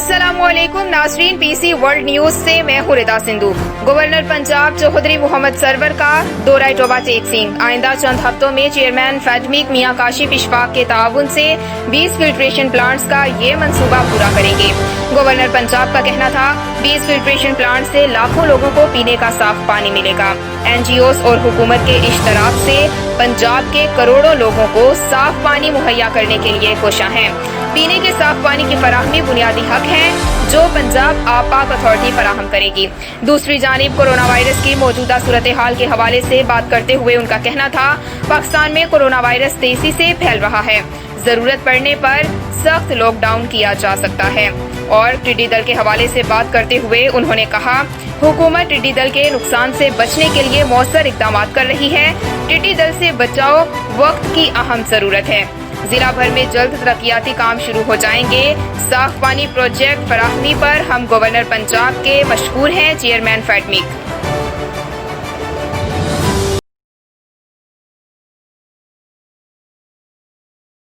अस्सलामुअलैकुम नाज़रीन, PC world news से मैं हूं रिदा सिंधु। गवर्नर पंजाब चौधरी मोहम्मद सरवर का दौरा टोबा टेक सिंह। आइंदा चंद हफ्तों में चेयरमैन फैडमिक मियां काशिफ इशफाक के ताउन से 20 फिल्ट्रेशन प्लांट्स का ये मंसूबा पूरा करेंगे। गवर्नर पंजाब का कहना था 20 फिल्ट्रेशन प्लांट से लाखों लोगों को पीने का साफ पानी मिलेगा। NGOs और हुकूमत के इश्तराक से पंजाब के करोड़ों लोगों को साफ पानी मुहैया करने के लिए कोशिश है। पीने के साफ पानी की फराहमी बुनियादी हक है जो पंजाब आपाक अथॉरिटी फराहम करेगी। दूसरी जानिब कोरोना वायरस की मौजूदा सूरत हाल के हवाले से बात करते हुए उनका कहना था पाकिस्तान में कोरोना वायरस तेजी से फैल रहा है, जरूरत पड़ने पर सख्त लॉकडाउन किया जा सकता है। और टिड्डी दल के हवाले से बात करते हुए उन्होंने कहा हुकूमत टिड्डी दल के नुकसान से बचने के लिए मौसर इकदाम कर रही है। टिड्डी दल से बचाव वक्त की अहम जरूरत है। जिला भर में जल्द तरक्याती काम शुरू हो जाएंगे। साफ पानी प्रोजेक्ट फराहमी पर हम गवर्नर पंजाब के मशकूर हैं चेयरमैन फैडमिक।